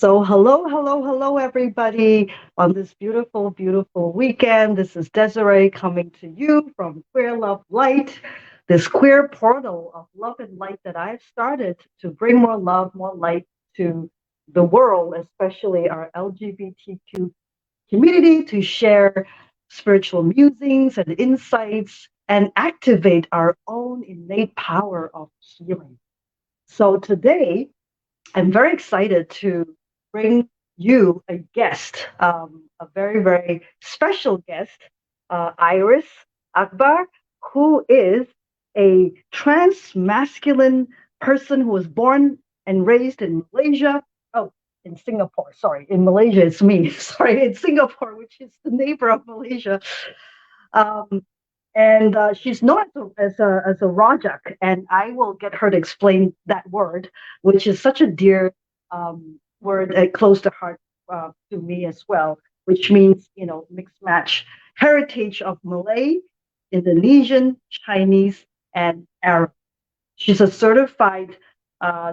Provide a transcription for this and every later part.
So, hello, hello, hello, everybody, on this beautiful, beautiful weekend. This is Desiree coming to you from Queer.Love.Light, this queer portal of love and light that I've started to bring more love, more light to the world, especially our LGBTQ community, to share spiritual musings and insights and activate our own innate power of healing. So, today, I'm very excited to bring you a guest, a very, very special guest, Iris Akbar, who is a transmasculine person who was born and raised in Malaysia. Oh, in Singapore, sorry. In Malaysia, it's me. Sorry, in Singapore, which is the neighbor of Malaysia. Um, and she's known as a rojak, and I will get her to explain that word, which is such a dear word, close to heart to me as well, which means mixed match heritage of Malay, Indonesian, Chinese, and Arab. She's a certified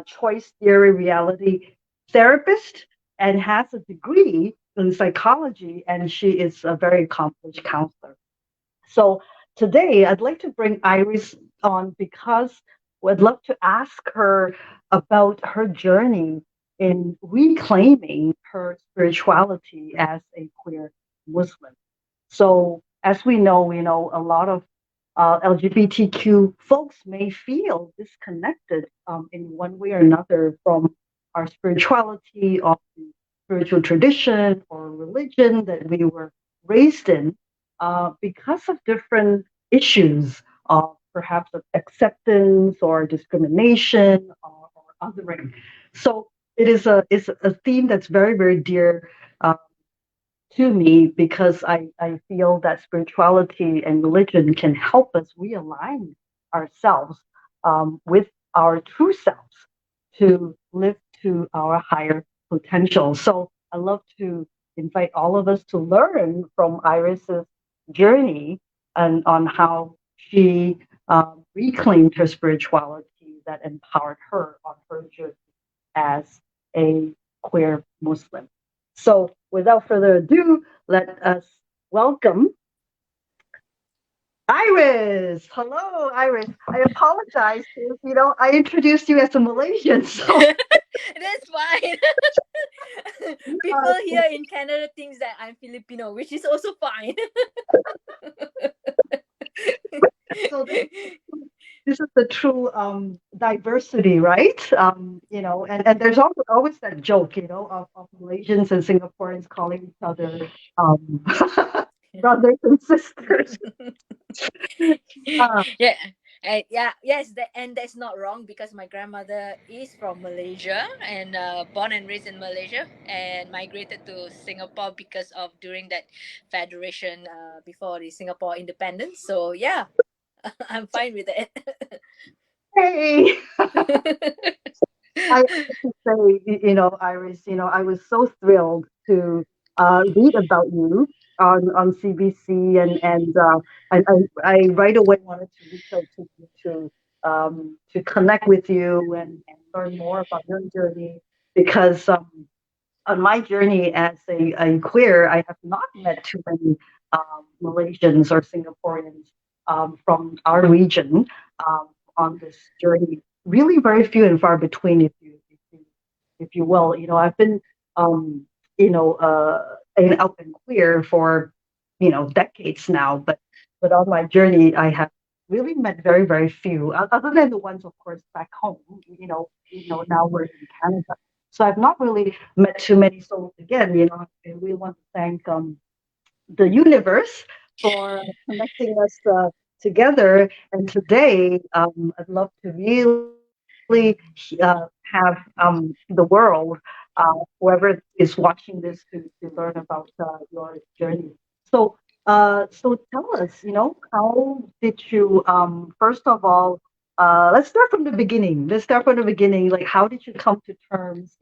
choice theory reality therapist and has a degree in psychology, and she is a very accomplished counselor. So today I'd like to bring Iris on because I'd love to ask her about her journey in reclaiming her spirituality as a queer Muslim. So as we know a lot of LGBTQ folks may feel disconnected in one way or another from our spirituality or the spiritual tradition or religion that we were raised in because of different issues of perhaps of acceptance or discrimination or othering. So it is a theme that's very, very dear uh, to me because I feel that spirituality and religion can help us realign ourselves with our true selves to live to our higher potential. So I love to invite all of us to learn from Iris's journey and on how she reclaimed her spirituality that empowered her on her journey as a queer Muslim. So, without further ado, let us welcome Iris. Hello, Iris. I apologize if I introduced you as a Malaysian. So, That's fine. People uh, here in Canada thinks that I'm Filipino, which is also fine. so this is the true diversity, right? And there's always that joke, of Malaysians and Singaporeans calling each other um, brothers and sisters. Uh, Yeah. Yeah, yes, and that's not wrong because my grandmother is from Malaysia and born and raised in Malaysia and migrated to Singapore because of during that federation before the Singapore independence. So yeah, I'm fine with it. hey. I have to say, Iris, I was so thrilled to read about you on CBC, and I right away wanted to reach out to you to connect with you and learn more about your journey because on my journey as a queer, I have not met too many Malaysians or Singaporeans from our region um, on this journey. Really, very few and far between, if you will. I've been, um, out and queer for, decades now, but on my journey, I have really met very, very few, other than the ones, of course, back home. Now we're in Canada, so I've not really met too many. So again, I really want to thank the universe for connecting us together. And today, I'd love to really have the world, whoever is watching this, to learn about your journey. So, so tell us, how did you, first of all, let's start from the beginning. Let's start from the beginning. Like, how did you come to terms,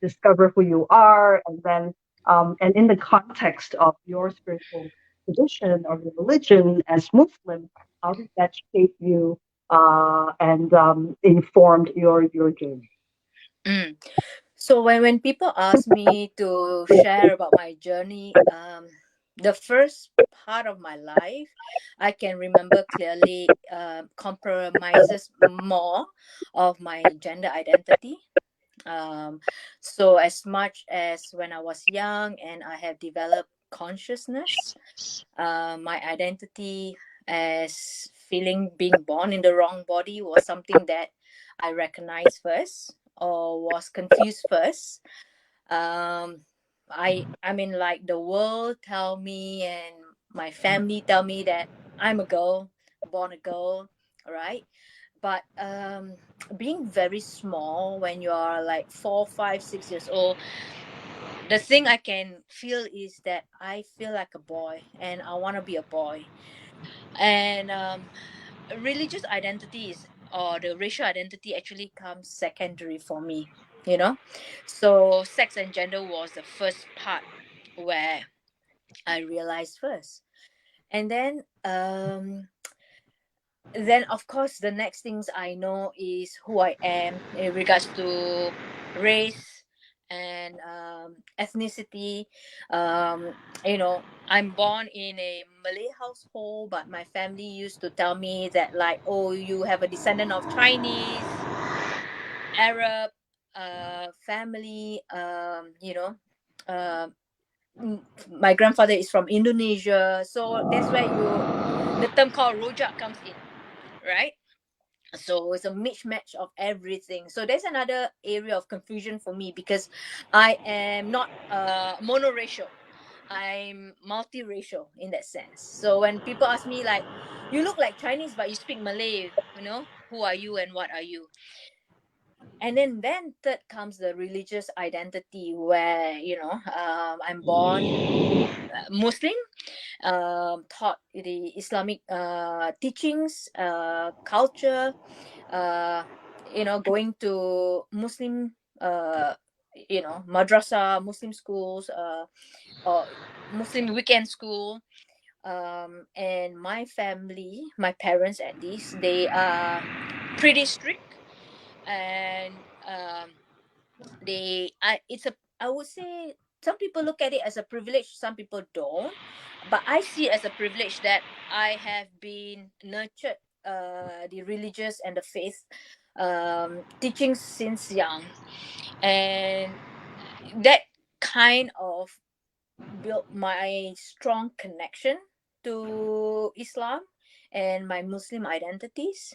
discover who you are, and in the context of your spiritual tradition or your religion as Muslim, how did that shape you and informed your journey? Mm. So when people ask me to share about my journey, the first part of my life, I can remember clearly, compromises more of my gender identity. Um, so as much as when I was young and I have developed consciousness, my identity as feeling being born in the wrong body was something that I recognized first or was confused first. Um i i mean, like, the world tell me and my family tell me that I'm a girl, born a girl, right? But being very small when you are like 4, 5, 6 years old, the thing I can feel is that I feel like a boy and I want to be a boy. And religious identities or the racial identity actually comes secondary for me, you know. So sex and gender was the first part where I realized first. And then of course the next things I know is who I am in regards to race and ethnicity. um, I'm born in a Malay household, but my family used to tell me that, like, oh, you have a descendant of Chinese, Arab family. um, my grandfather is from Indonesia, so that's where the term called rojak comes in, right? So it's a mismatch of everything. So there's another area of confusion for me because I am not monoracial. I'm multiracial in that sense. So when people ask me, like, you look like Chinese but you speak Malay, who are you and what are you? And then third comes the religious identity, where I'm born Muslim, taught the Islamic teachings, culture, uh, going to Muslim, madrasa, Muslim schools, or Muslim weekend school. And my family, my parents at least, they are pretty strict. And I would say some people look at it as a privilege, some people don't, but I see it as a privilege that I have been nurtured the religious and the faith teachings since young. And that kind of built my strong connection to Islam and my Muslim identities.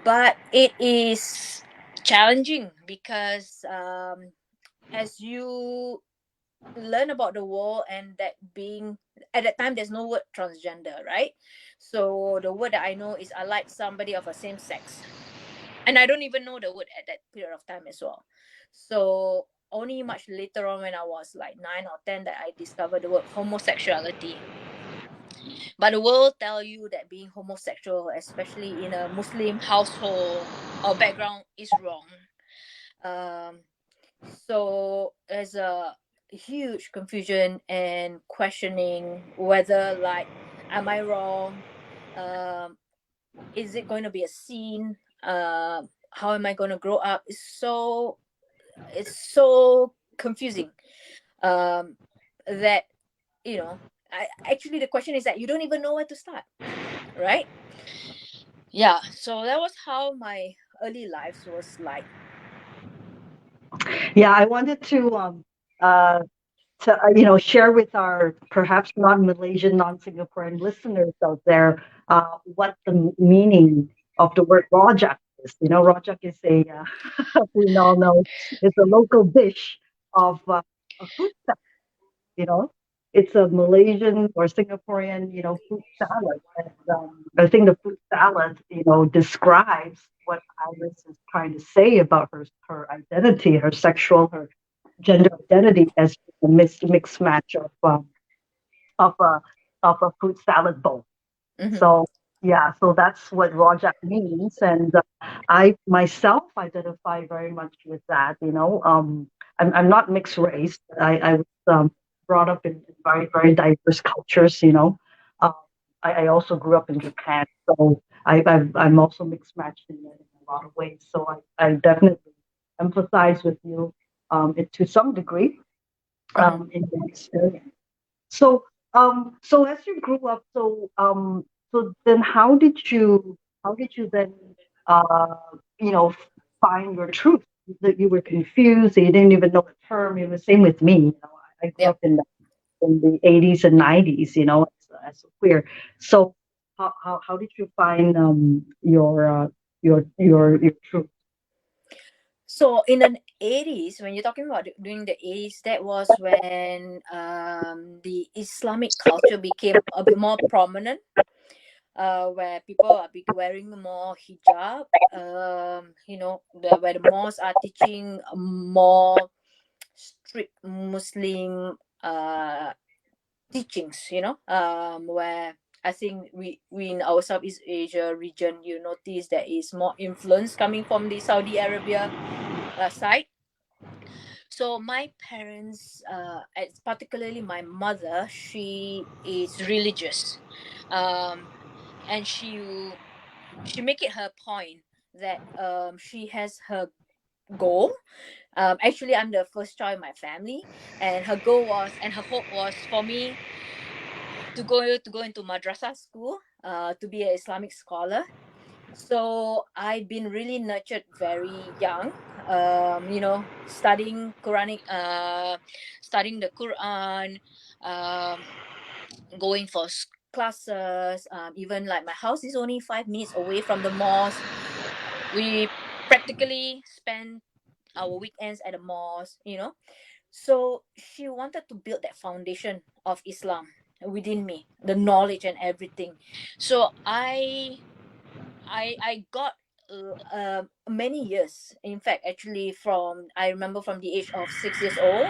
But it is challenging because as you learn about the world, and that being at that time there's no word transgender, right? So the word that I know is I like somebody of a same sex, and I don't even know the word at that period of time as well. So only much later on, when I was like 9 or 10, that I discovered the word homosexuality. But the world tell you that being homosexual, especially in a Muslim household or background, is wrong. um so there's a huge confusion and questioning whether, like, am I wrong? um is it going to be a scene? How am I going to grow up? It's so confusing. um that actually the question is that you don't even know where to start, right? Yeah, so that was how my early life was like. Yeah, I wanted uh, share with our perhaps non-Malaysian, non-Singaporean listeners out there what the meaning of the word rojak is. Rojak is we all know, it's a local dish of a fruit salad. You know, it's a Malaysian or Singaporean, fruit salad. And I think the fruit salad, describes what Iris is trying to say about her identity, her sexual, her gender identity as a mixed match of a of a fruit salad bowl. Mm-hmm. So yeah, so that's what rojak means, and I myself identify very much with that. I'm not mixed race. But I was brought up in very very diverse cultures. um, I also grew up in Japan, so I'm also mixed matched in a lot of ways. So I definitely empathize with you to some degree Mm-hmm. in your experience. So, so as you grew up, so then how did you then, uh, you know, find your truth? That you were confused, you didn't even know the term. It was same with me. You know, I grew Yep. up in the 80s and 90s. You know, as a queer. So, how did you find your truth? So in the 80s, when you're talking about during the 80s, that was when the Islamic culture became a bit more prominent, where people are wearing more hijab. Where the mosques are teaching more strict Muslim teachings. Where I think we in our Southeast Asia region, you notice there is more influence coming from the Saudi Arabia side. So my parents, particularly my mother, she is religious, um, and she make it her point that she has her goal. Actually, I'm the first child in my family, and her goal was, and her hope was for me to go into madrasah school, to be an Islamic scholar. So I've been really nurtured very young, studying the Quran, um, going for classes. Even like my house is only 5 minutes away from the mosque. We practically spend our weekends at the mosque. So she wanted to build that foundation of Islam within me, the knowledge and everything. So I got many years. In fact, actually, from I remember from the age of 6 years old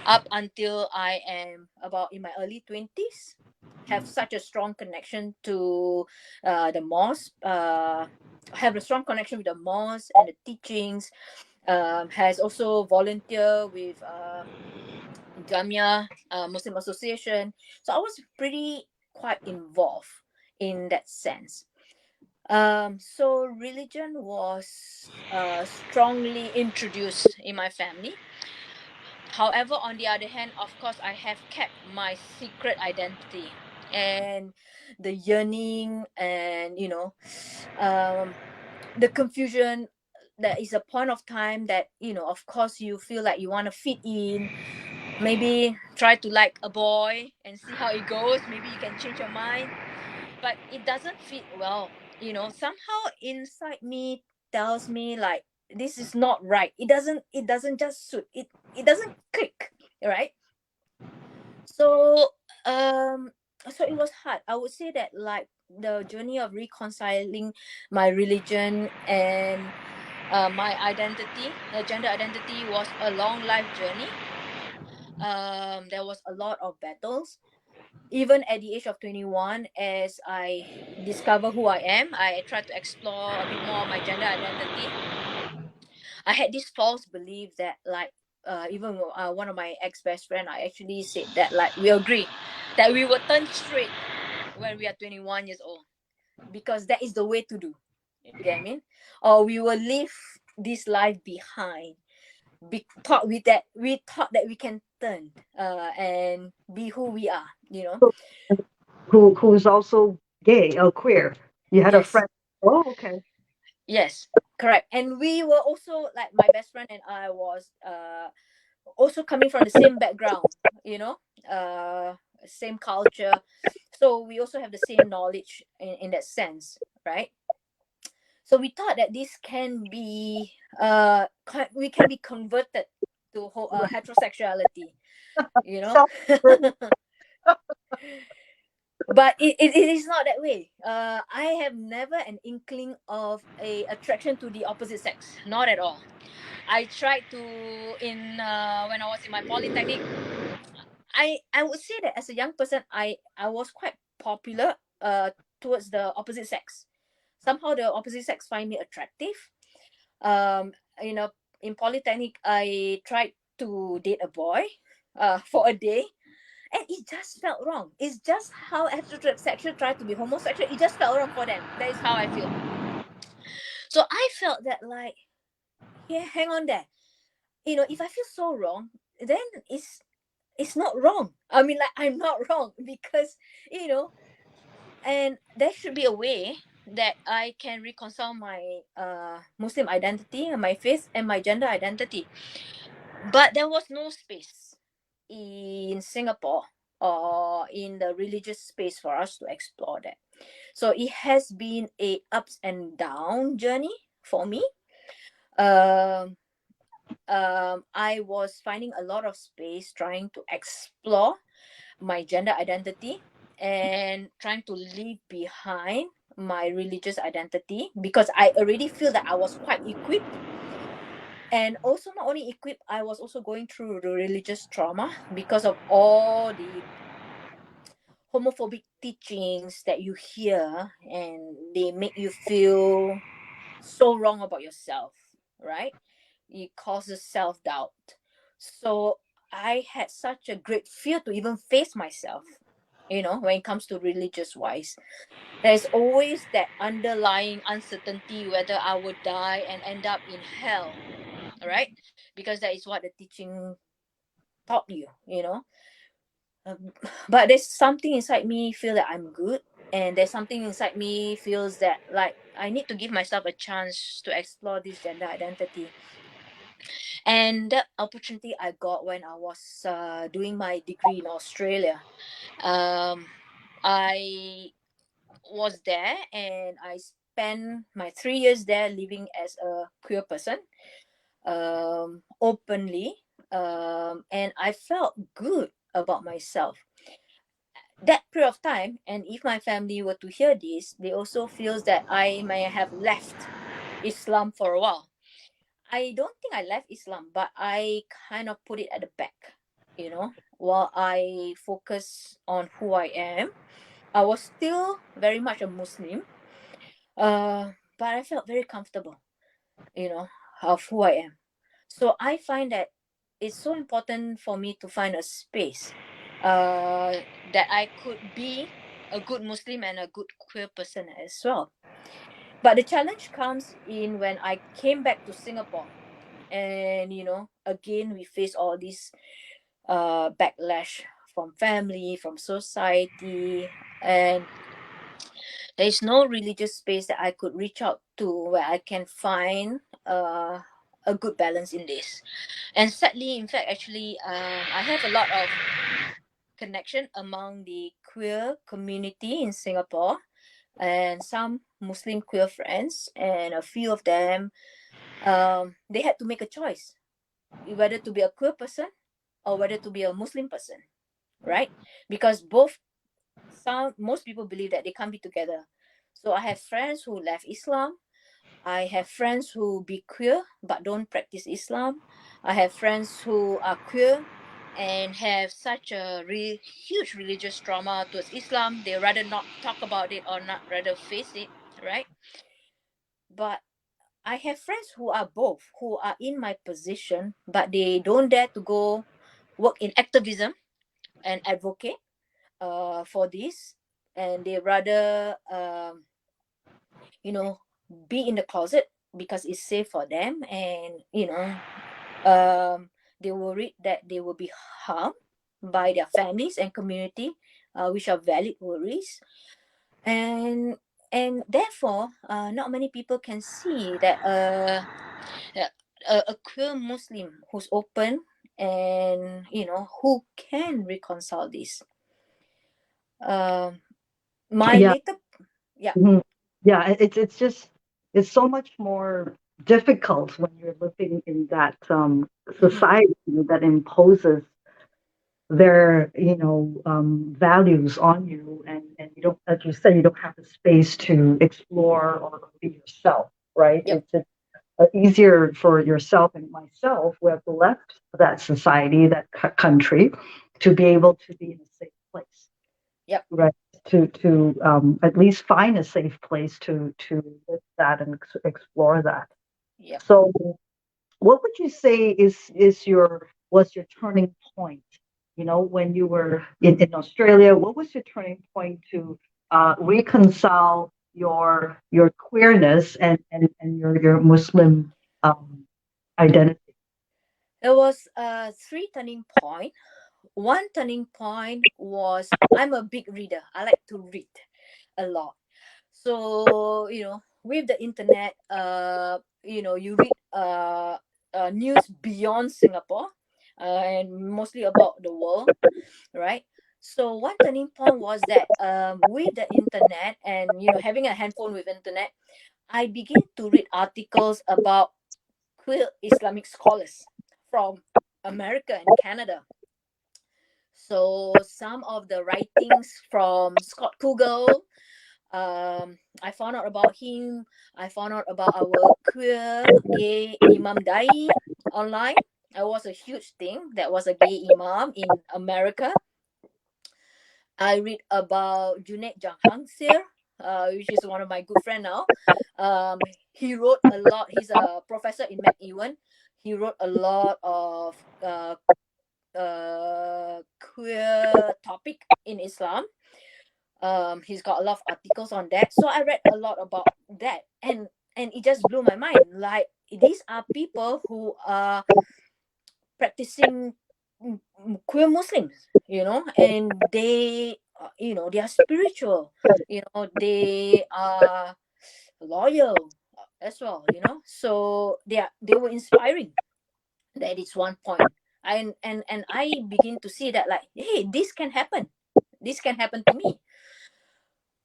up until I am about in my early 20s, have such a strong connection to the mosque. Have a strong connection with the mosque and the teachings. Has also volunteer with Jamia Muslim Association. So I was pretty quite involved in that sense. So religion was strongly introduced in my family. However, on the other hand, of course, I have kept my secret identity and the yearning and the confusion. There is a point of time that of course, you feel like you want to fit in. Maybe try to like a boy and see how it goes. Maybe you can change your mind, but it doesn't fit well. Somehow inside me tells me like this is not right. It doesn't just suit it. It doesn't click, right? So um so it was hard. I would say that like the journey of reconciling my religion and my identity, gender identity, was a long life journey. There was a lot of battles. Even at the age of 21, as I discover who I am, I try to explore a bit more of my gender identity. I had this false belief that like even one of my ex best friend, I actually said that like we agree that we will turn straight when we are 21 years old, because that is the way to do. You get what I mean? Or we will leave this life behind. We thought that we can turn and be who we are. So, who's also gay or queer? You had a Yes. friend. Oh, okay. Yes, correct. And we were also like my best friend and I was also coming from the same background, you know, uh same culture. So we also have the same knowledge in that sense, right? So we thought that this can be we can be converted to heterosexuality, you know. Sounds pretty. But it is not that way. I have never an inkling of a attraction to the opposite sex, not at all. I tried to in when I was in my polytechnic. I would say that as a young person, I was quite popular towards the opposite sex. Somehow the opposite sex find me attractive. Um, you know, in polytechnic, I tried to date a boy, for a day, and it just felt wrong. It's just how heterosexual try to be homosexual. It just felt wrong for them. That is how I feel. So I felt that like, yeah, hang on there. if I feel so wrong, then it's not wrong. I mean, like, I'm not wrong because, you know and there should be a way that I can reconcile my Muslim identity and my faith and my gender identity. But there was no space in Singapore or in the religious space for us to explore that. So it has been a ups and down journey for me. um I was finding a lot of space trying to explore my gender identity and trying to leave behind my religious identity, because I already feel that I was quite equipped. And also, not only equipped, I was also going through the religious trauma because of all the homophobic teachings that you hear, and they make you feel so wrong about yourself, right? It causes self doubt. So I had such a great fear to even face myself, when it comes to religious wise. There's always that underlying uncertainty whether I would die and end up in hell, all right? Because that is what the teaching taught you, Um, but there's something inside me feel that I'm good, and there's something inside me feels that, like, I need to give myself a chance to explore this gender identity. And that opportunity I got when I was doing my degree in Australia. um, I was there and I spent my 3 years there living as a queer person, openly, and I felt good about myself that period of time. And if my family were to hear this, they also feels that I may have left Islam for a while. I don't think I left Islam, but I kind of put it at the back, while I focus on who I am. I was still very much a Muslim, but I felt very comfortable, you know, of who I am. So I find that it's so important for me to find a space that I could be a good Muslim and a good queer person as well. But the challenge comes in when I came back to Singapore, and again we face all this backlash from family, from society, and there is no religious space that I could reach out to where I can find a good balance in this. And sadly, in fact, actually, I have a lot of connection among the queer community in Singapore, and some Muslim queer friends, and a few of them, they had to make a choice whether to be a queer person or whether to be a Muslim person, right? Because most people believe that they can't be together. So I have friends who left Islam. I have friends who be queer but don't practice Islam. I have friends who are queer and have such a huge religious trauma towards Islam. They rather not talk about it or not rather face it, right? But I have friends who are both, who are in my position, but they don't dare to go work in activism and advocate for this, and they rather you know be in the closet because it's safe for them. And they worried that they will be harmed by their families and community, which are valid worries. And and therefore, not many people can see that a queer Muslim who's open, and who can reconcile this. um my Yeah. later Yeah. Mhm. Yeah, it's just it's so much more difficult when you're living in that Mm-hmm. society that imposes their values on you, and you don't, as you said, you don't have the space to explore or be yourself, right? Yep. It's easier for yourself and myself who have left that society, that country, to be able to be in a safe place, Yep. right? To at least find a safe place to live that and explore that. Yep. So, what would you say is your was your turning point? When you were in Australia, what was your turning point to reconcile your queerness and your Muslim um, identity? It was three turning point. One turning point was I'm a big reader. I like to read a lot. So, with the internet, you read news beyond Singapore, and mostly about the world, right? So one turning point was that, with the internet and having a handphone with internet, I began to read articles about queer Islamic scholars from America and Canada. So some of the writings from Scott Kugel, I found out about him. I found out about our queer gay Imam Dai online. It was a huge thing. That was a gay imam in America. I read about Junaid Janghangsir, which is one of my good friend now. He wrote a lot. He's a professor in McEwan. He wrote a lot of queer topic in Islam. He's got a lot of articles on that. So I read a lot about that, and it just blew my mind. Like, these are people who are practicing queer Muslims, and they are spiritual, they are loyal as well, so they were inspiring. That is one point. And I begin to see that, like, hey, this can happen. This can happen to me.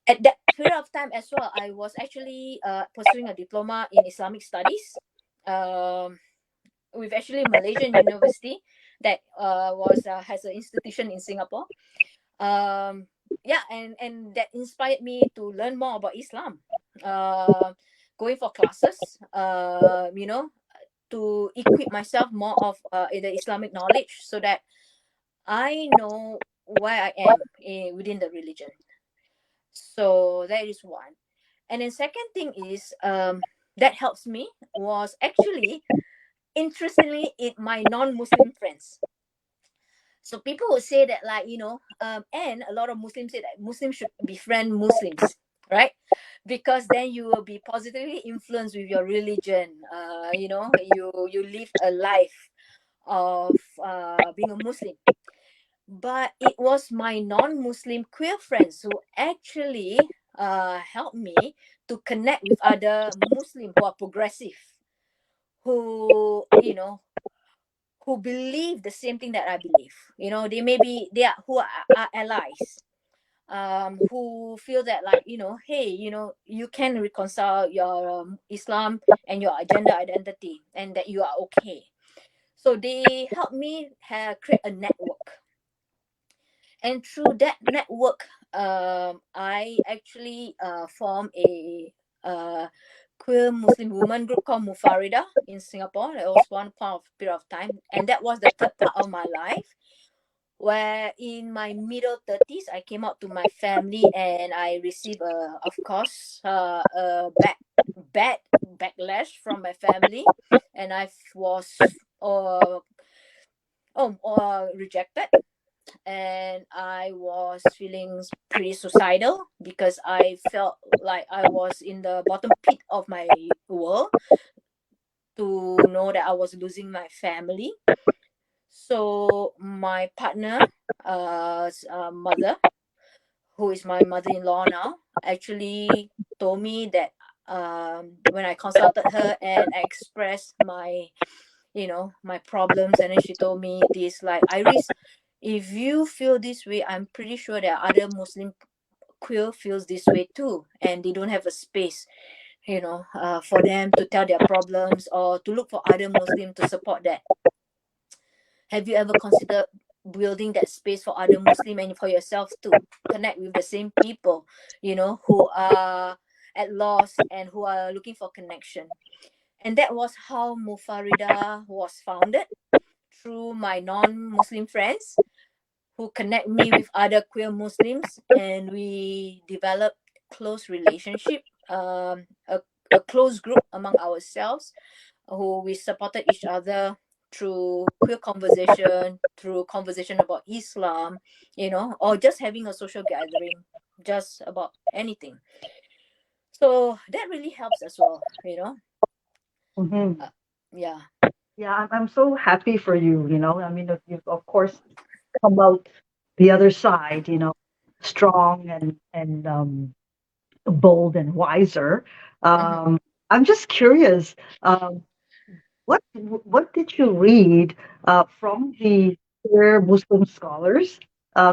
At that period of time as well, I was actually pursuing a diploma in Islamic studies, um, with actually Malaysian university that was has an institution in Singapore. um yeah, and that inspired me to learn more about Islam, uh, going for classes, to equip myself more of in the Islamic knowledge, so that I know where I am within the religion. So that is one. And then second thing is, that helps me was actually, interestingly, in my non-Muslim friends. So people would say that, like, and a lot of Muslims say that Muslims should befriend Muslims, right? Because then you will be positively influenced with your religion. You live a life of being a Muslim. But it was my non-Muslim queer friends who actually helped me to connect with other Muslim who are progressive, who believe the same thing that I believe. They are who are allies, who feel that, like, hey, you can reconcile your Islam and your gender identity, and that you are okay. So they help me create a network, and through that network, I actually form a uh, queer Muslim woman group called Mufarida in Singapore. That was one part of period of time, and that was the third part of my life, where in my middle 30s I came out to my family, and I received, of course, a bad backlash from my family, and I was rejected, and I was feeling pretty suicidal, because I felt like I was in the bottom pit of my world, to know that I was losing my family. So my partner, mother, who is my mother-in-law now, actually told me that, when I consulted her and I expressed my problems, and then she told me this, like, Iris, if you feel this way, I'm pretty sure there are other Muslim queer feels this way too, and they don't have a space, for them to tell their problems, or to look for other Muslim to support that. Have you ever considered building that space for other Muslim, and for yourself to connect with the same people, who are at loss and who are looking for connection? And that was how Mufarida was founded, through my non-Muslim friends who connect me with other queer Muslims, and we developed close relationship, a close group among ourselves, who we supported each other through queer conversation, through conversation about Islam, or just having a social gathering, just about anything. So that really helps as well. Mm-hmm. Uh, yeah. Yeah, I'm so happy for you. I mean, if you've of course come out the other side, strong and bold and wiser. Mm-hmm. Um, I'm just curious. What did you read from the queer Muslim scholars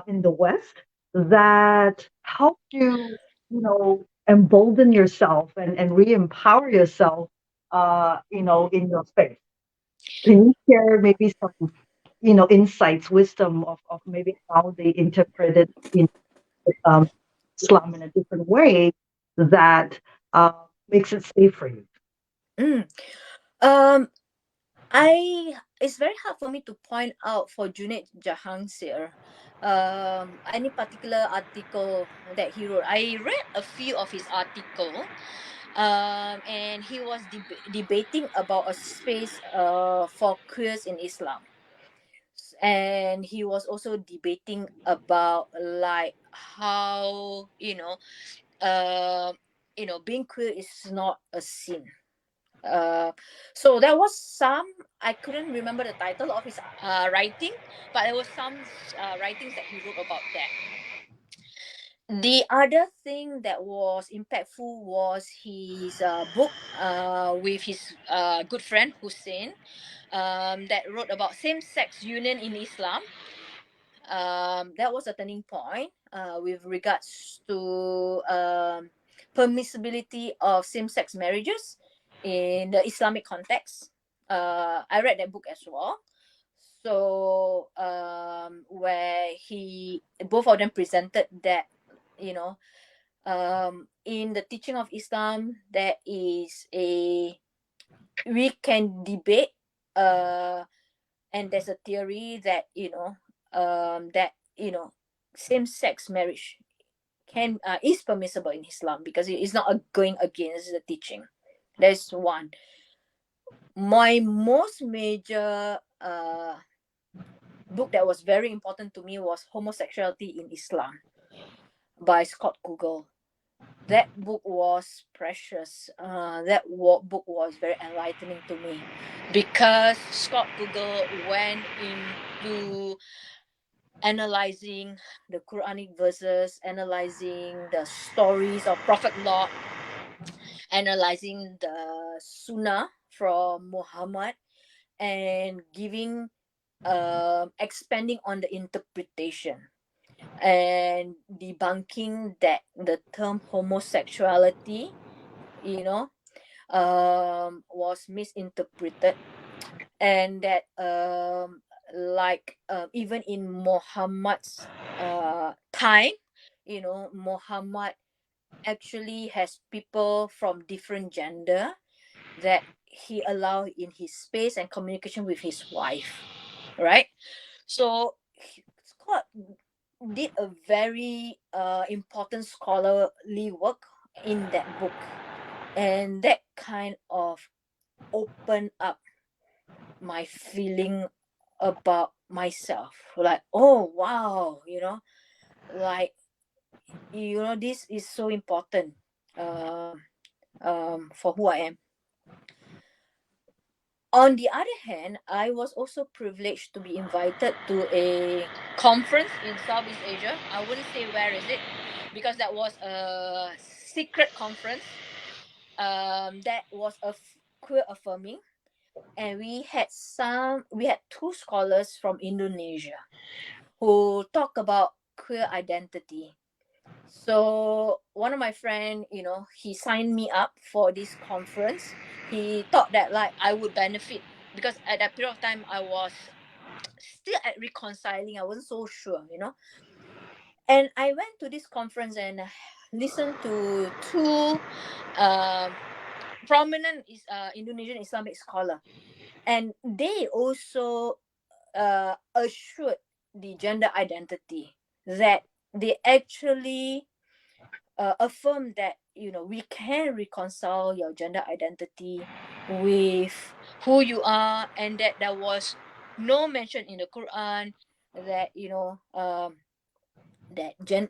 in the West that helped you, embolden yourself and re-empower yourself, in your faith? Can you share maybe some, insights, wisdom of maybe how they interpreted, um, Islam in a different way that makes it safe for you? Mm. Um, it's very hard for me to point out for Junaid Jahangsir any particular article that he wrote. I read a few of his article, and he was debating about a space for queers in Islam, and he was also debating about like how being queer is not a sin. uh so there was some, I couldn't remember the title of his writing, but there was some writings that he wrote about that. The other thing that was impactful was his book with his good friend Hussein, that wrote about same-sex union in Islam. That was a turning point with regards to permissibility of same-sex marriages in the Islamic context. I read that book as well. So where he both of them presented that, you know in the teaching of Islam, there is a we can debate, uh and there's a theory that same-sex marriage can is permissible in Islam because it is not going against the teaching. There's one. My most major book that was very important to me was Homosexuality in Islam by Scott Kugel. That book was precious. Book was very enlightening to me because Scott Kugel went into analyzing the Quranic verses, analyzing the stories of Prophet Lot, analyzing the Sunnah from Muhammad, and giving expanding on the interpretation and debunking that the term homosexuality, you know, was misinterpreted, and that even in Muhammad's time, Muhammad actually has people from different gender that he allowed in his space and communication with his wife, right? So Scott did a very important scholarly work in that book, and that kind of opened up my feeling about myself, like, oh wow, like, this is so important for who I am. On the other hand, I was also privileged to be invited to a conference in Southeast Asia. I wouldn't say where is it because that was a secret conference. That was queer affirming, and we had two scholars from Indonesia who talk about queer identity. So one of my friend, he signed me up for this conference. He thought that like I would benefit because at that period of time I was still at reconciling. I wasn't so sure. And I went to this conference and listened to two um, prominent Indonesian Islamic scholar, and they also assured the gender identity, that they actually affirm that we can reconcile your gender identity with who you are, and that there was no mention in the Quran that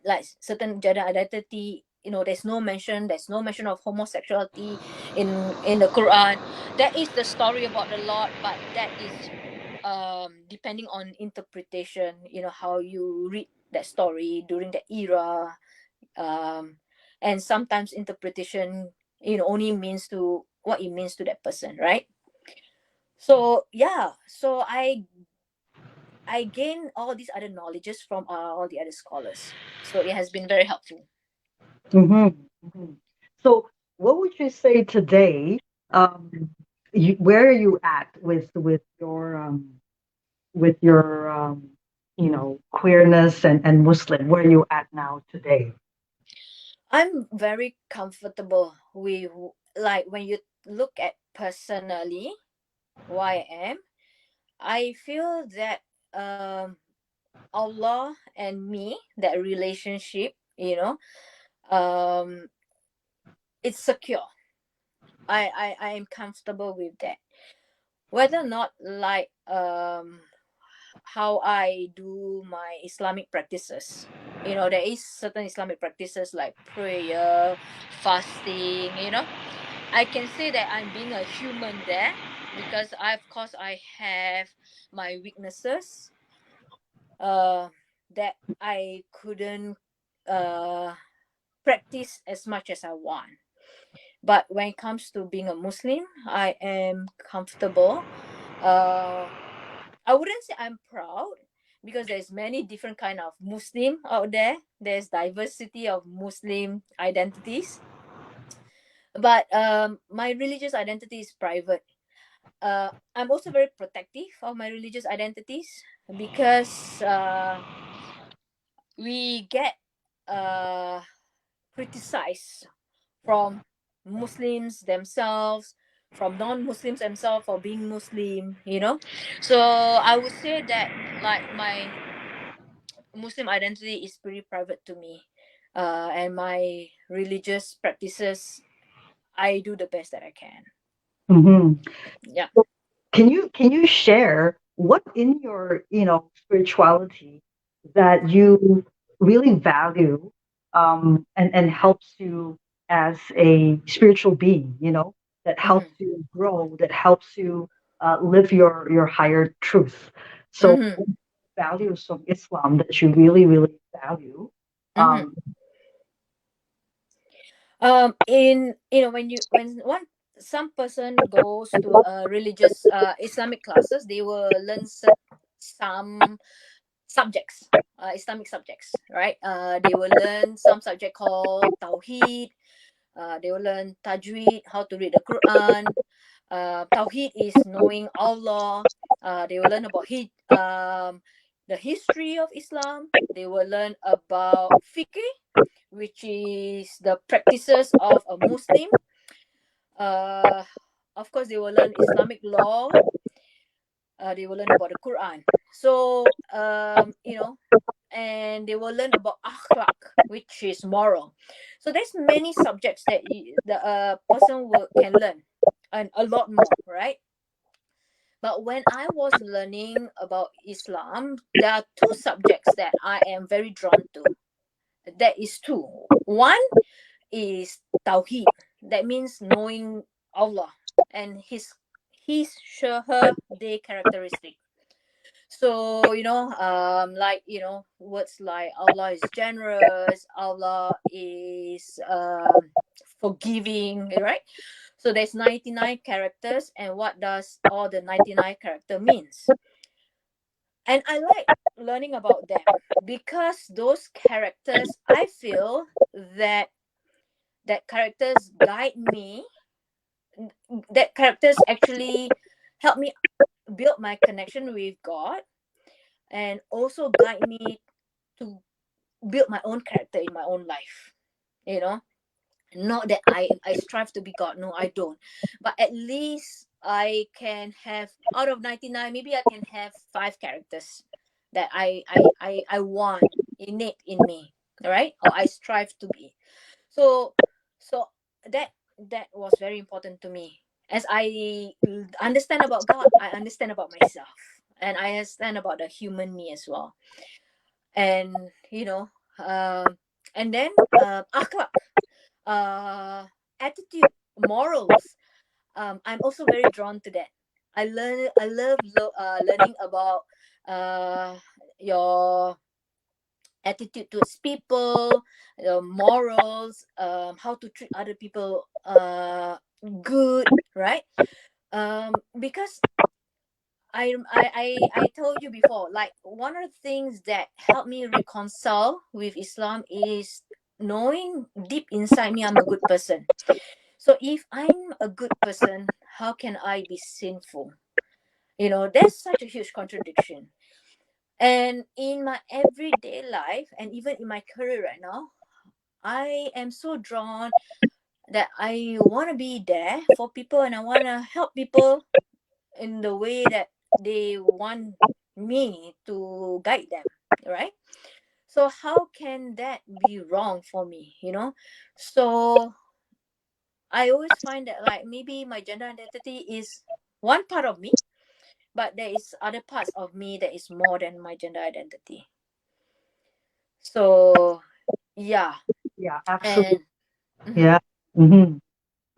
like certain gender identity there's no mention of homosexuality in the Quran. That is the story about the Lord, but that is depending on interpretation, how you read that story during the era. um and sometimes interpretation, only means to what it means to that person, right? So yeah, so I gain all these other knowledges from all the other scholars, so it has been very helpful. Hmm. Hmm. So, what would you say today? Um, where are you at with your queerness and Muslim? Where are you at now today? I'm very comfortable with, like, when you look at personally who I am. I feel that Allah and me, that relationship, um it's secure. I am comfortable with that. Whether or not, like, how I do my Islamic practices. There is certain Islamic practices like prayer, fasting. I can say that I'm being a human there, because of course I have my weaknesses, uh, that I couldn't uh, practice as much as I want. But when it comes to being a Muslim, I am comfortable. Uh, I wouldn't say I'm proud, because there's many different kind of Muslim out there. There's diversity of Muslim identities, but my religious identity is private. I'm also very protective of my religious identities, because we get uh, criticized from Muslims themselves, from non-Muslims themselves for being Muslim. So I would say that, like, my Muslim identity is pretty private to me, and my religious practices, I do the best that I can. Hmm. Yeah. Can you share what in your spirituality that you really value, and helps you as a spiritual being, that helps Mm-hmm. you grow, that helps you live your higher truth. So Mm-hmm. what values from Islam that you really really value. Mm-hmm. um, In when one some person goes to a religious Islamic classes, they will learn some subjects, Islamic subjects, right? They will learn some subject called Tawheed. They will learn Tajweed, how to read the Quran. Tawheed is knowing Allah. They will learn about the history of Islam. They will learn about fiqh, which is the practices of a Muslim. Uh, of course, they will learn Islamic law. They will learn about the Quran. So, and they will learn about akhlaq, which is moral. So there's many subjects that the person can learn, and a lot more, right? But when I was learning about Islam, there are two subjects that I am very drawn to. That is two. One is Tawheed. That means knowing Allah and her, their characteristic. So, like, words like Allah is generous, Allah is forgiving, right? So there's 99 characters, and what does all the 99 character means? And I like learning about them, because those characters, I feel that characters guide me, that characters actually help me build my connection with God, and also guide me to build my own character in my own life. You know, not that I strive to be God. No, I don't. But at least I can have, out of 99, maybe I can have five characters that I want innate in me, right? Or I strive to be. So so that was very important to me. As I understand about God, I understand about myself, and I understand about the human me as well. And and then akhlak. uh attitude, morals. I'm also very drawn to that. I love learning about uh your attitude towards people, your morals, how to treat other people good, right? Because I told you before, like one of the things that helped me reconcile with Islam is knowing deep inside me I'm a good person. So if I'm a good person, how can I be sinful? That's such a huge contradiction. And in my everyday life, and even in my career right now, I am so drawn that I want to be there for people, and I want to help people in the way that they want me to guide them, right? So how can that be wrong for me? So I always find that, like, maybe my gender identity is one part of me, but there is other parts of me that is more than my gender identity. So yeah. Yeah, absolutely. And mhm. Yeah. Hmm.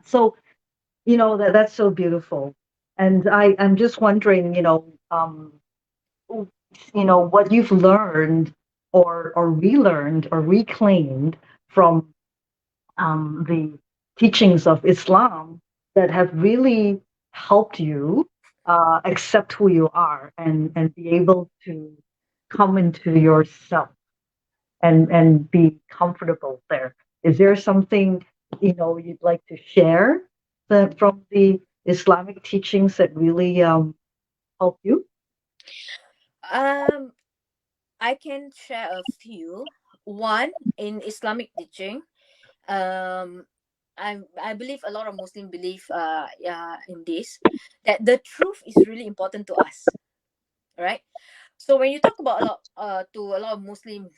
So, that's so beautiful. And I'm just wondering, what you've learned or relearned or reclaimed from the teachings of Islam that have really helped you accept who you are and be able to come into yourself and be comfortable there. Is there something you'd like to share from the Islamic teachings that really helped you? um I can share a few. One, in Islamic teaching, um I believe a lot of Muslim believe in this, that the truth is really important to us, right? So when you talk about a lot to a lot of Muslims,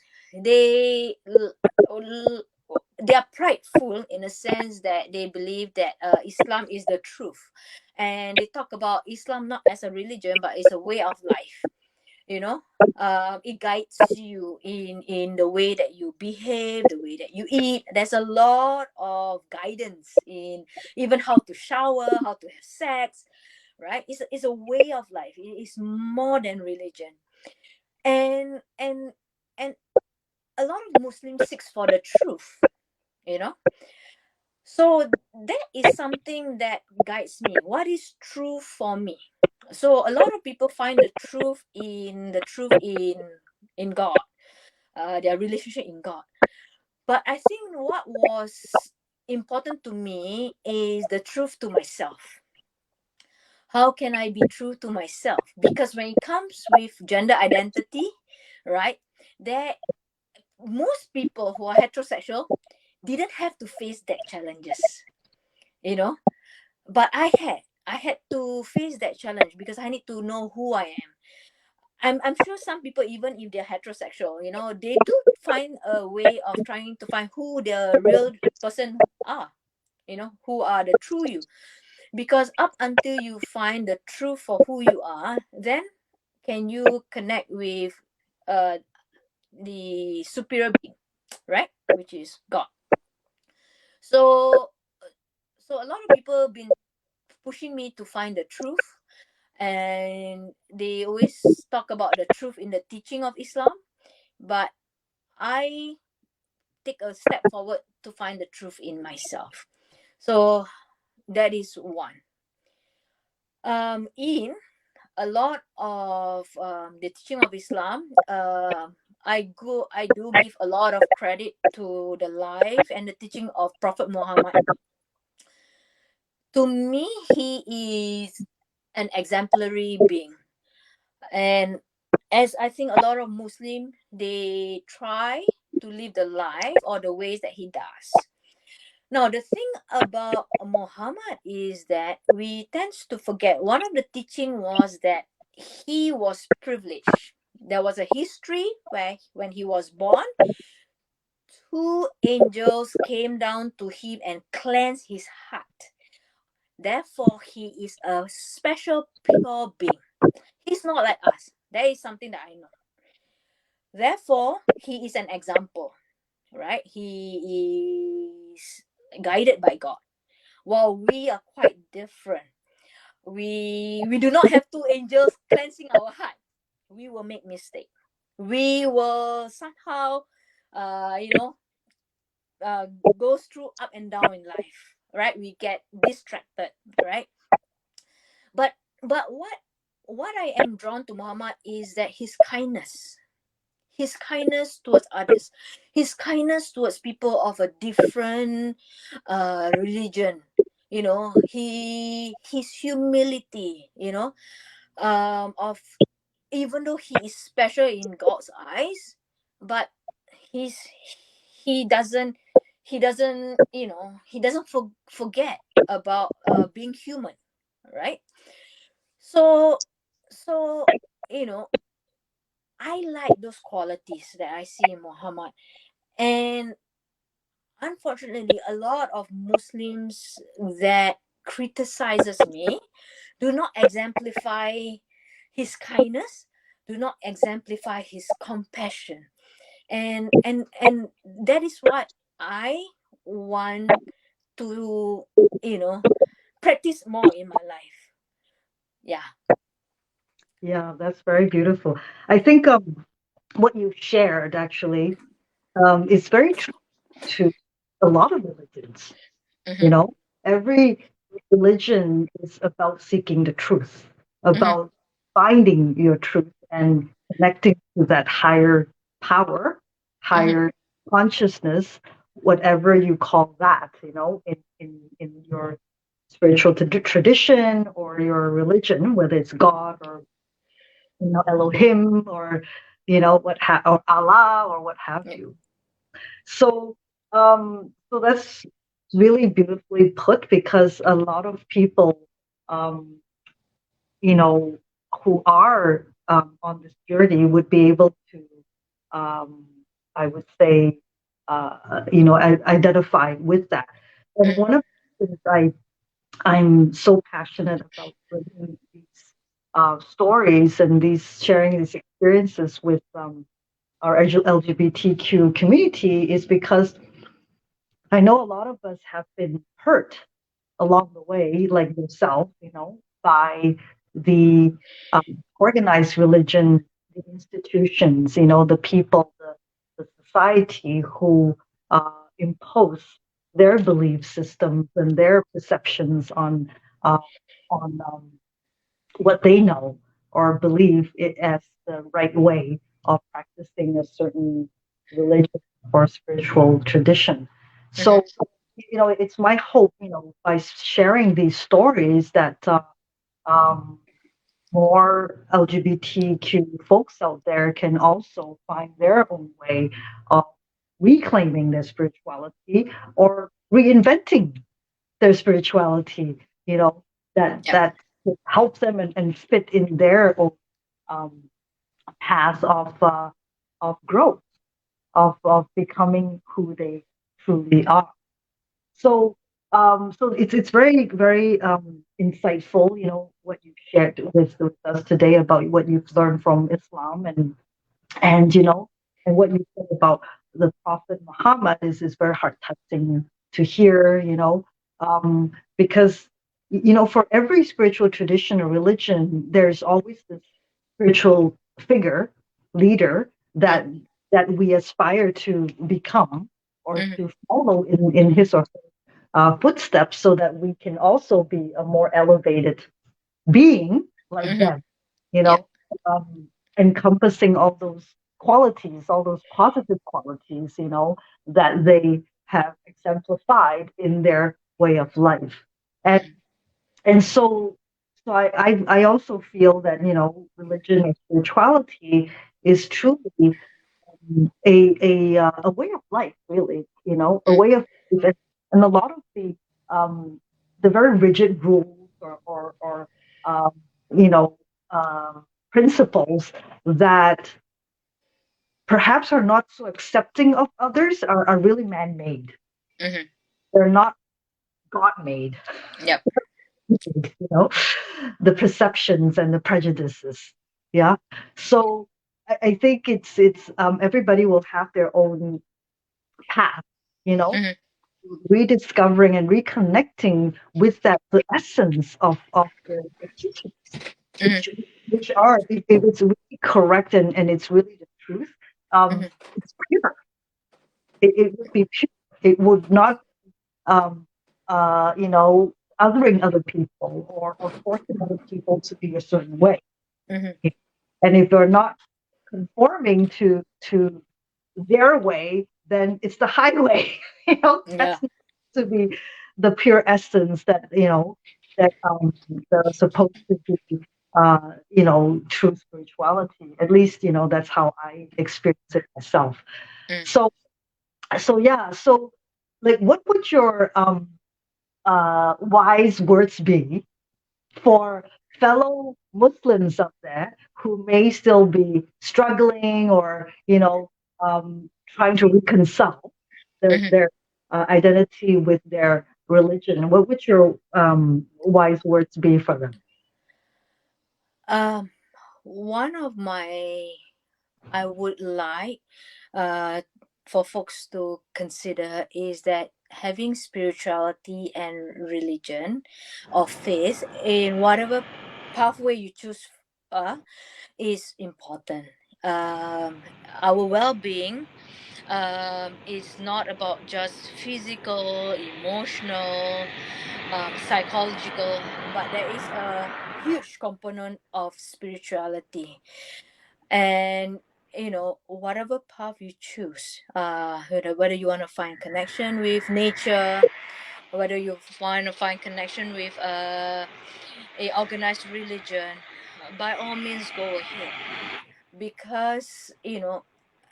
they l- l- they are prideful in a sense that they believe that Islam is the truth, and they talk about Islam not as a religion but it's a way of life. you know it guides you in the way that you behave, the way that you eat. There's a lot of guidance in even how to shower, how to have sex, right? It's a way of life. It is more than religion. And and and a lot of Muslims seeks for the truth, you know so that is something that guides me. What is true for me? So a lot of people find the truth in God, their relationship in God. But I think what was important to me is the truth to myself. How can I be true to myself? Because when it comes with gender identity, right, there most people who are heterosexual didn't have to face that challenges, you know but I had to face that challenge because I need to know who I am. I'm sure some people, even if they're heterosexual, they do find a way of trying to find who the real person are, who are the true you. Because up until you find the truth for who you are, then can you connect with uh the superior being, right? Which is God. So so a lot of people been pushing me to find the truth, and they always talk about the truth in the teaching of Islam, but I take a step forward to find the truth in myself. So that is one. In a lot of the teaching of Islam, I do give a lot of credit to the life and the teaching of Prophet Muhammad. To me, he is an exemplary being. And as I think a lot of Muslim, they try to live the life or the ways that he does. Now the thing about Muhammad is that we tend to forget one of the teaching was that he was privileged. There was a history where when he was born, two angels came down to him and cleansed his heart. Therefore, he is a special pure being. He's not like us. That is something that I know. Therefore, he is an example, right? He is. guided by God. While we are quite different. We do not have two angels cleansing our heart. We will make mistake. We will somehow, uh, you know, uh, goes through up and down in life, right? We get distracted, right? But what I am drawn to Muhammad is that his kindness towards others, his kindness towards people of a different religion. His humility. Of even though he is special in God's eyes, but he's he doesn't forget about being human, right? So so you know I like those qualities that I see in Muhammad. And unfortunately, a lot of Muslims that criticizes me do not exemplify his kindness, do not exemplify his compassion. And that is what I want to, you know, practice more in my life. Yeah. Yeah, that's very beautiful. I think what you shared actually is very true to a lot of religions. You Mm-hmm. know, every religion is about seeking the truth, Mm-hmm. about finding your truth and connecting to that higher power, Mm-hmm. higher consciousness, whatever you call that, in your spiritual tradition or your religion, whether it's God or Elohim or or Allah or what have Yeah. you. So that's really beautifully put because a lot of people, um, you know, who are on this journey would be able to, um, I would say, identify with that. And Mm-hmm. one of the things I'm so passionate about bringing these stories and these sharing these experiences with our LGBTQ community is because I know a lot of us have been hurt along the way, like yourself, by the organized religion, the institutions, the people, the society who impose their belief systems and their perceptions uh, on what they know or believe it as the right way of practicing a certain religion or spiritual tradition. Mm-hmm. So, it's my hope, by sharing these stories that um, more LGBTQ folks out there can also find their own way of reclaiming their spirituality or reinventing their spirituality, you know, that Yep. that helps them and fit in their own um, path of growth, of becoming who they truly are. So it's very very insightful, what you've shared with us today about what you've learned from Islam and and what you said about the Prophet Muhammad is very heart touching to hear, because for every spiritual tradition or religion, there's always this spiritual figure, leader Mm-hmm. that we aspire to become or Mm-hmm. to follow in his or her footsteps, so that we can also be a more elevated being like Mm-hmm. them, you Yep. know, encompassing all those qualities, all those positive qualities, that they have exemplified in their way of life. And Mm-hmm. and so I also feel that, religion and spirituality is truly a way of life, really, a way of life. And a lot of the very rigid rules or um, you know principles that perhaps are not so accepting of others are really man-made. Mm-hmm. They're not God-made. Yep. you know the perceptions and the prejudices. Yeah. So I think it's everybody will have their own path, you know Mm-hmm. rediscovering and reconnecting with that the essence of the teachings, Mm-hmm. which which are if it's really correct and it's really the truth, Mm-hmm. it's pure. It would be pure. It would not um, othering other people or forcing other people to be a certain way. Mm-hmm. And if they're not conforming to their way, then it's the highway. Yeah. That's not to be the pure essence that they're supposed to be. True spirituality. At least that's how I experience it myself. Mm. So yeah. So like, what would your wise words be for fellow Muslims out there who may still be struggling or trying to reconcile Mm-hmm. their identity with their religion? What would your wise words be for them? Um, One of my I would like uh, for folks to consider is that having spirituality and religion or faith in whatever pathway you choose uh, is important. Our well-being is not about just physical, emotional, psychological, but there is a huge component of spirituality. And whatever path you choose, whether you want to find connection with nature, whether you want to find connection with a organized religion, by all means go ahead, because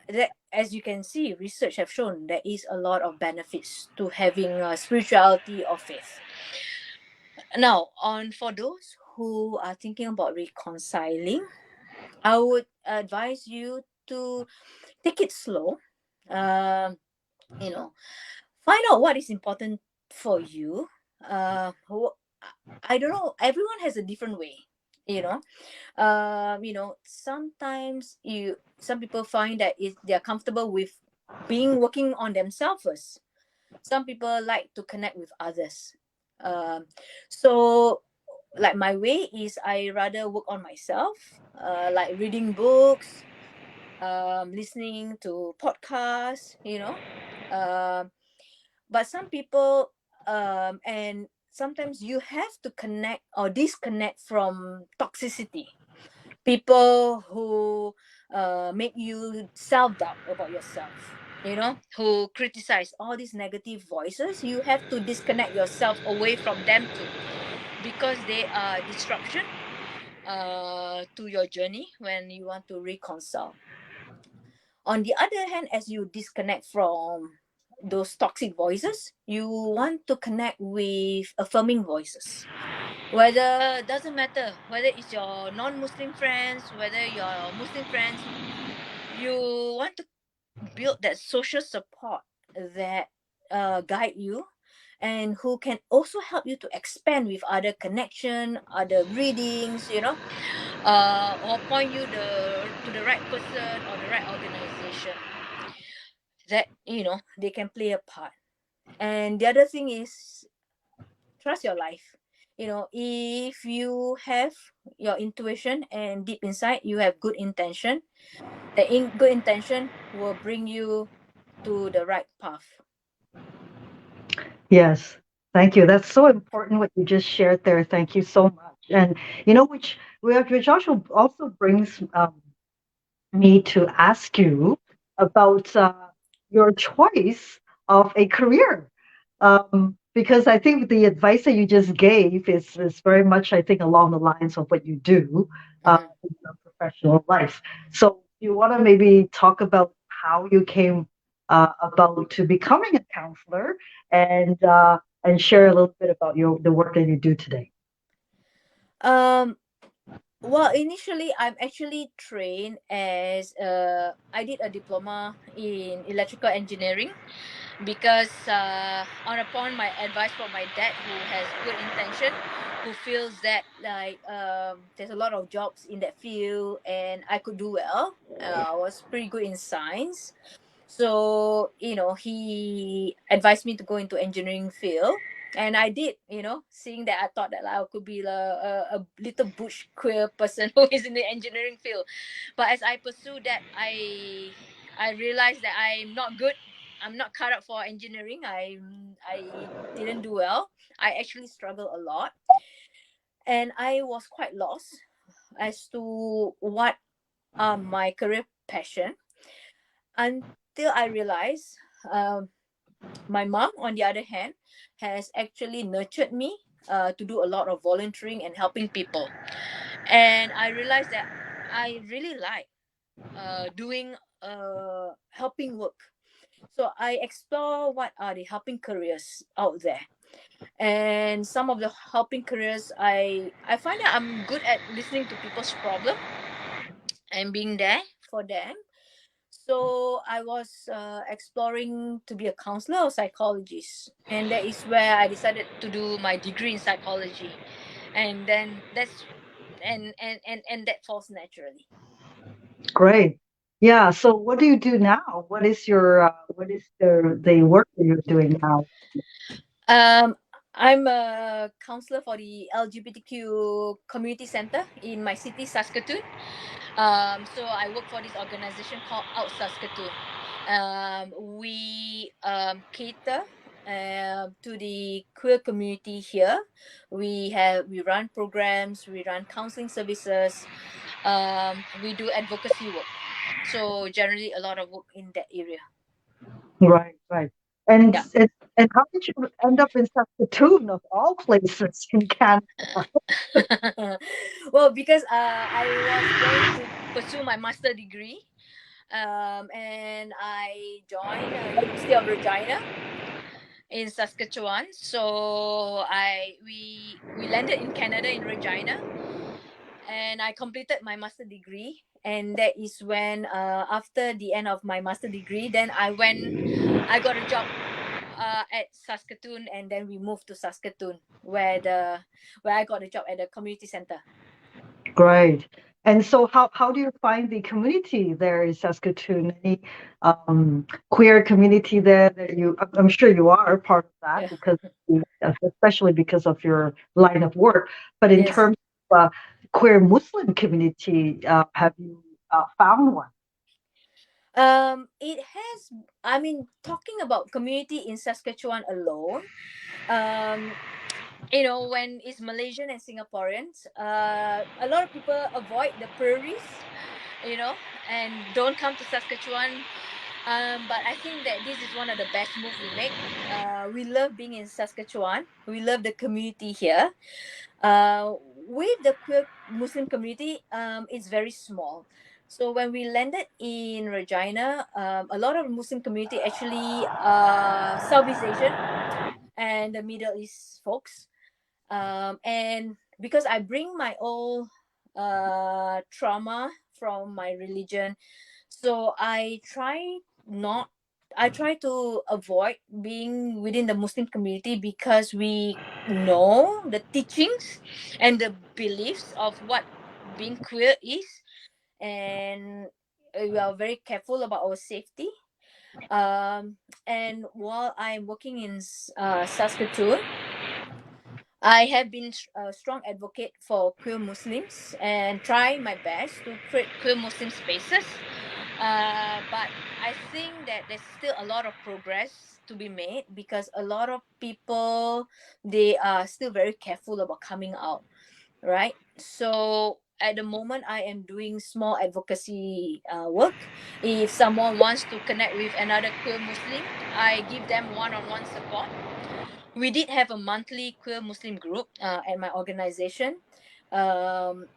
that, as you can see, research have shown there is a lot of benefits to having spirituality or faith. Now, on for those who are thinking about reconciling, I would advise you to take it slow. um you know Find out what is important for you. I don't know, everyone has a different way, you know sometimes some people find that they're comfortable with being working on themselves first. Some people like to connect with others. So, like, my way is I rather work on myself, like reading books, listening to podcasts, but some people, and sometimes you have to connect or disconnect from toxicity, people who make you self-doubt about yourself, who criticize, all these negative voices. You have to disconnect yourself away from them too, because they are disruption to your journey when you want to reconcile. On the other hand, as you disconnect from those toxic voices, you want to connect with affirming voices. Whether, doesn't matter whether it's your non-Muslim friends, whether your Muslim friends, you want to build that social support that guide you, and who can also help you to expand with other connection, other readings, or point you to the right person or the right organization that they can play a part. And the other thing is, trust your life. If you have your intuition and deep inside you have good intention, good intention will bring you to the right path. Yes, thank you. That's so important what you just shared there. Thank you so much. And which also brings me to ask you about your choice of a career. Because I think the advice that you just gave is very much, I think, along the lines of what you do Mm-hmm. in your professional life. So, you want to maybe talk about how you came about to becoming a counselor and share a little bit about the work that you do today? um well, initially I'm actually trained as I did a diploma in electrical engineering, because on upon my advice from my dad, who has good intention, who feels that, like, there's a lot of jobs in that field and I could do well. I was pretty good in science. So, he advised me to go into engineering field. And I did, seeing that I thought that I could be a little butch queer person who is in the engineering field. But as I pursue that, I realized that I'm not good. I'm not cut out for engineering. I didn't do well. I actually struggled a lot, and I was quite lost as to what are my career passion, until I realized, um, my mom, on the other hand, has actually nurtured me to do a lot of volunteering and helping people. And I realized that I really like doing helping work. So I explore what are the helping careers out there. And some of the helping careers, I find that I'm good at listening to people's problem and being there for them. So I was exploring to be a counselor or psychologist, and that is where I decided to do my degree in psychology, and then and that falls naturally. Great. Yeah. So what do you do now? What is the work that you're doing now? Um, I'm a counselor for the LGBTQ community center in my city, Saskatoon. So I work for this organization called Out Saskatoon. We cater to the queer community here. We run programs, we run counseling services, we do advocacy work. So generally, a lot of work in that area. Right, right. And Yeah. and how did you end up in Saskatoon of all places in Canada? Well, because I was going to pursue my master degree, and I joined University of Regina in Saskatchewan. So we landed in Canada in Regina, and I completed my master degree. And that is when, after the end of my master degree, then I got a job at Saskatoon, and then we moved to Saskatoon, where I got a job at the community center. Great. And so how do you find the community there in Saskatoon? Any queer community there that I'm sure you are part of that Yeah. because especially because of your line of work. But in Yes. terms of queer Muslim community, have you found one? It has. I mean, talking about community in Saskatchewan alone, um, when it's Malaysian and Singaporeans, a lot of people avoid the prairies, you know, and don't come to Saskatchewan. But I think that this is one of the best move we make. We love being in Saskatchewan. We love the community here. With the queer Muslim community, it's very small. So when we landed in Regina, a lot of Muslim community actually Southeast Asian and the Middle East folks. And because I bring my old trauma from my religion, so not I try to avoid being within the Muslim community, because we know the teachings and the beliefs of what being queer is, and we are very careful about our safety. And while I'm working in Saskatoon, I have been a strong advocate for queer Muslims and try my best to create queer Muslim spaces. But I think that there's still a lot of progress to be made, because a lot of people, they are still very careful about coming out, right? So at the moment, I am doing small advocacy work. If someone wants to connect with another queer Muslim, I give them one-on-one support. We did have a monthly queer Muslim group at my organization, um,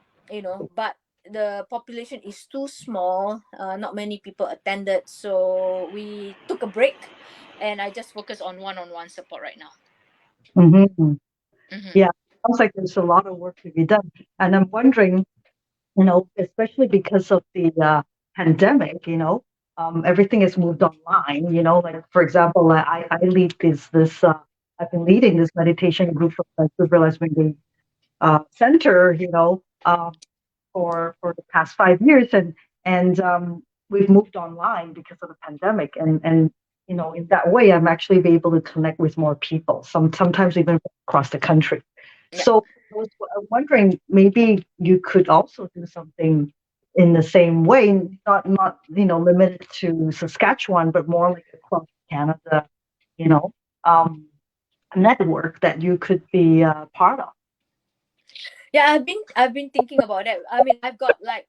but the population is too small. Not many people attended, so we took a break, and I just focus on one-on-one support right now. Hmm. Mm-hmm. Yeah, sounds like there's a lot of work to be done. And I'm wondering, especially because of the pandemic, everything has moved online. Like for example, I lead this I've been leading this meditation group for the Vancouver Lesbian Gay Center, for the past 5 years, and we've moved online because of the pandemic, and in that way, I'm actually be able to connect with more people. Sometimes even across the country. Yeah. So I was wondering, maybe you could also do something in the same way, not limited to Saskatchewan, but more like across Canada. You know, um, a network that you could be part of. Yeah, I've been thinking about that. I mean, I've got like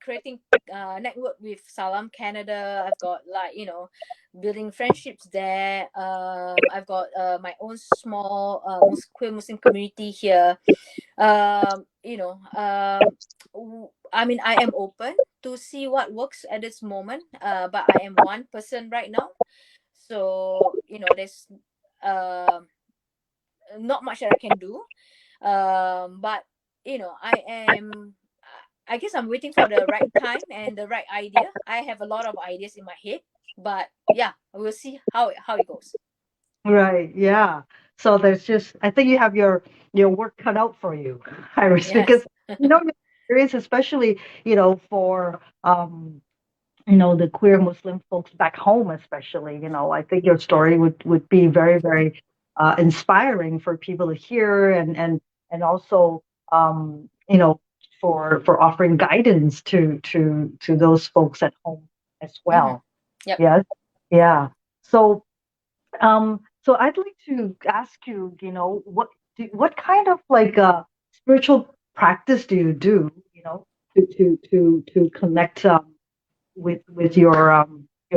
creating network with Salam Canada. I've got like, building friendships there. I've got my own small queer Muslim community here. I mean, I am open to see what works at this moment. But I am one person right now, so there's um not much that I can do. But I am. I guess I'm waiting for the right time and the right idea. I have a lot of ideas in my head, but yeah, we'll see how it goes. Right. Yeah. So there's just, I think you have your work cut out for you, Iris, Yes. because your experience, especially for the queer Muslim folks back home, especially, I think your story would be very, very inspiring for people to hear, and also for offering guidance to those folks at home as Mm-hmm. well. Yep. Yes. Yeah. So so I'd like to ask you, what kind of like spiritual practice do you do, to connect with your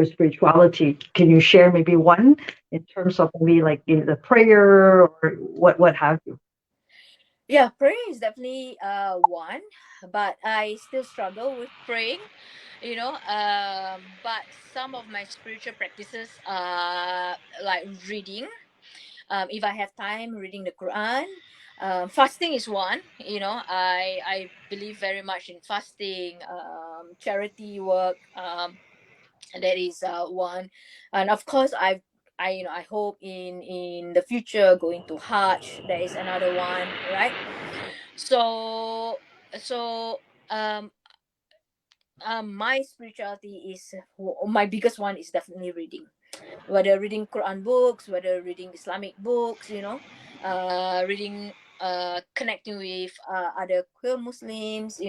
spirituality? Can you share maybe one in terms of maybe like the prayer or what have you? Yeah, prayer is definitely one, but I still struggle with praying. But some of my spiritual practices are like reading. If I have time, reading the Quran. Fasting is one. I believe very much in fasting, charity work. That is one, and of course I hope in the future going to Hajj. That is another one, right? So so um my spirituality is my biggest one is definitely reading, whether reading Quran books, whether reading Islamic books, reading, connecting with other queer Muslims,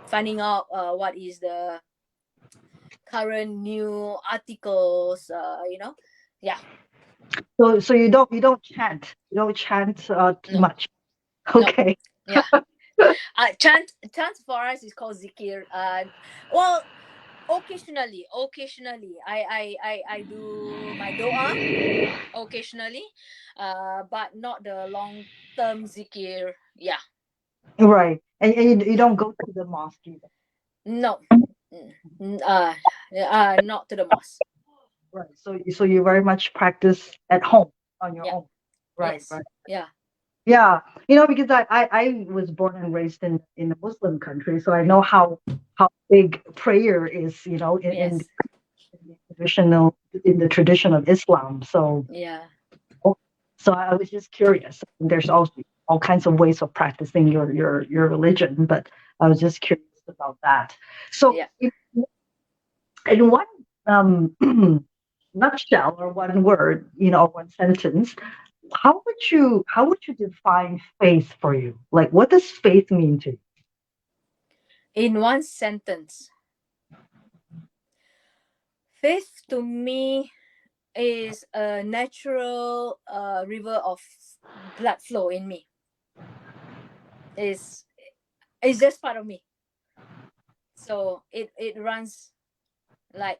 finding out what is the current new articles, yeah. So you don't chant, too No. much. No. Okay. Yeah. Chant for us is called zikir. Well, occasionally I do my doa occasionally, but not the long term zikir. Yeah. Right. And you don't go to the mosque either. No. Mm. Not to the mosque. Right. So you very much practice at home on your Yeah. own. Right. Yes. Right. Yeah. Yeah. Because I was born and raised in a Muslim country, so I know how big prayer is, Yes. in the tradition of Islam. Yeah. So I was just curious. There's also all kinds of ways of practicing your religion, but I was just curious about that. So Yeah. in one um, nutshell or one word, or one sentence, how would you define faith for you? Like, what does faith mean to you? In one sentence, faith to me is a natural river of blood flow in me. Is It's just part of me. So it runs like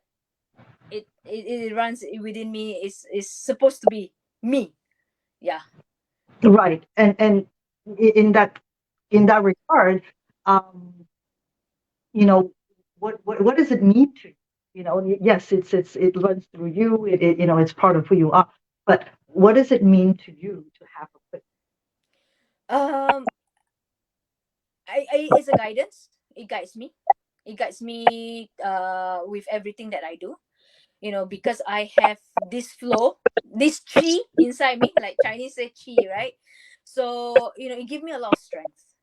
it runs within me. Is supposed to be me. Yeah. Right, and in that regard, um, you know, what does it mean to you? Yes, it runs through you. It's part of who you are. But what does it mean to you to have a faith? Um. It's a guidance. It guides me. It guides me with everything that I do. Because I have this flow, this chi inside me, like Chinese say chi, right? So it gives me a lot of strength.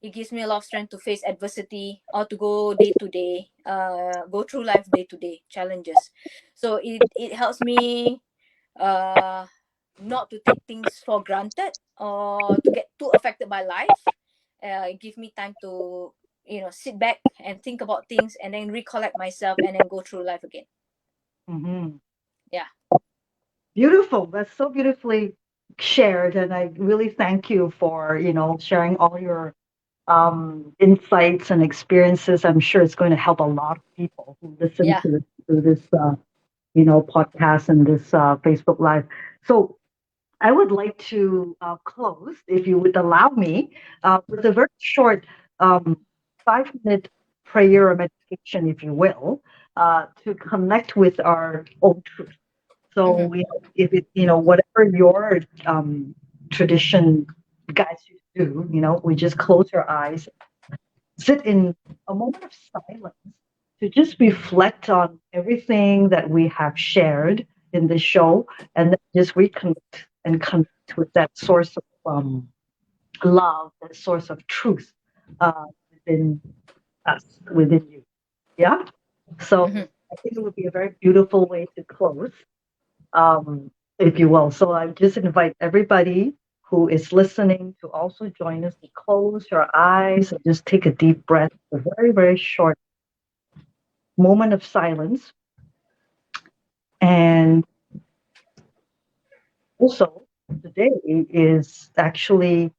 It gives me a lot of strength to face adversity or to go day to day, go through life day to day challenges. So it helps me uh not to take things for granted or to get too affected by life. It gives me time to sit back and think about things and then recollect myself and then go through life again. Hmm. Yeah. Beautiful. That's so beautifully shared, and I really thank you for sharing all your insights and experiences. I'm sure it's going to help a lot of people who listen Yeah. to this podcast and this Facebook Live. So I would like to close, if you would allow me, with a very short 5-minute prayer or meditation, if you will, to connect with our own truth. Mm-hmm. So, if whatever your tradition guides you to do, we just close your eyes, sit in a moment of silence to just reflect on everything that we have shared in the show, and then just reconnect and connect with that source of love, that source of truth uh, within us, within you. Yeah. Mm-hmm. So I think it would be a very beautiful way to close, um, if you will. So I just invite everybody who is listening to also join us to close your eyes and just take a deep breath, a very, very short moment of silence. And also, today is actually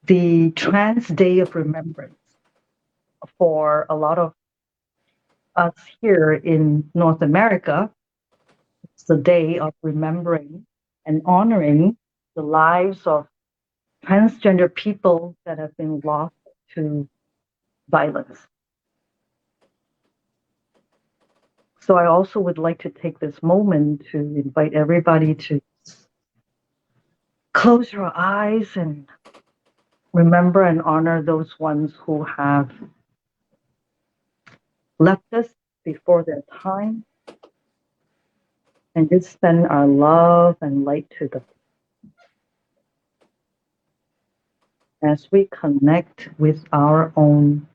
the Trans Day of Remembrance for a lot of us here in North America. It's the day of remembering and honoring the lives of transgender people that have been lost to violence. So I also would like to take this moment to invite everybody to close your eyes and remember and honor those ones who have left us before their time, and just send our love and light to them as we connect with our own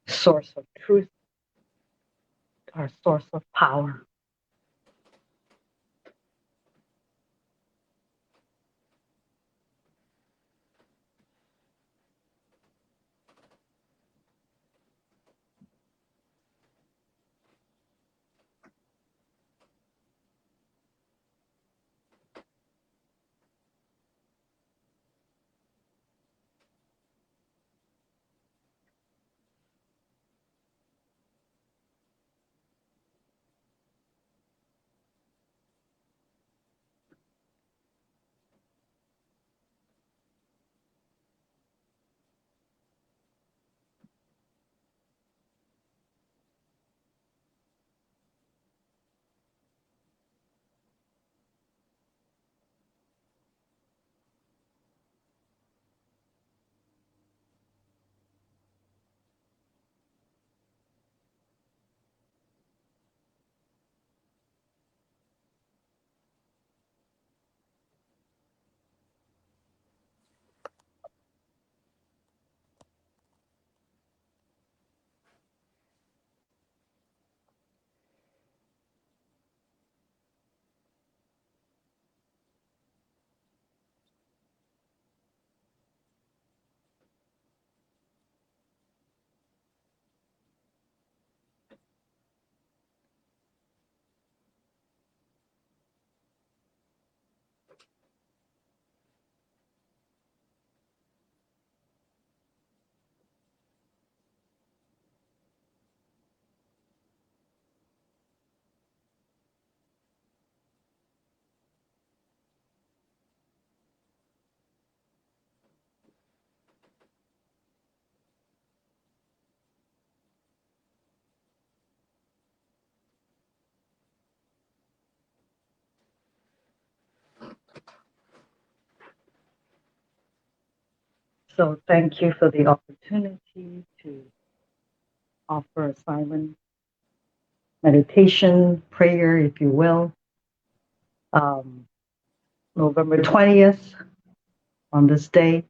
source of truth, our source of power. So thank you for the opportunity to offer a silent meditation, prayer, if you will. Um, November 20th, on this day,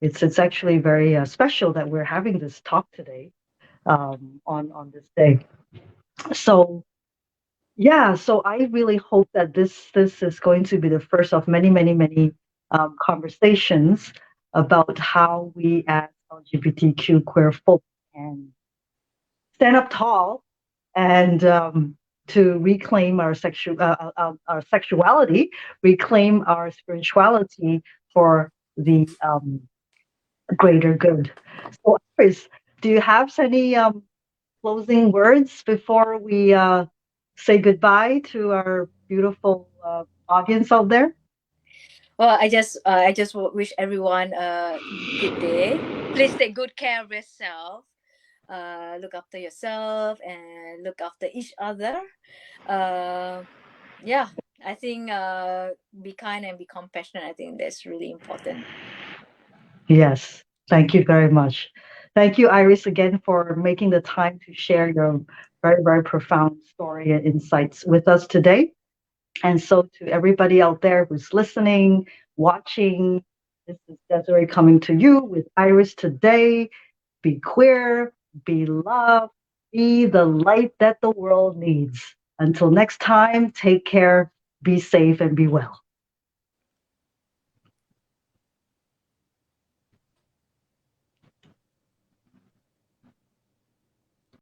It's actually very special that we're having this talk today on this day. So yeah, so I really hope that this is going to be the first of many, many, many conversations about how we as LGBTQ queer folk can stand up tall and to reclaim our sexuality, reclaim our spirituality for the greater good. So, Iris, do you have any closing words before we say goodbye to our beautiful audience out there? Well, wish everyone a good day. Please take good care of yourself. Look after yourself and look after each other. Uh, yeah, I think be kind and be compassionate. I think that's really important. Yes, thank you very much. Thank you, Iris, again for making the time to share your very, very profound story and insights with us today. And so, to everybody out there who's listening, watching, this is Desiree coming to you with Iris today. Be queer, be loved, be the light that the world needs. Until next time, take care, be safe, and be well.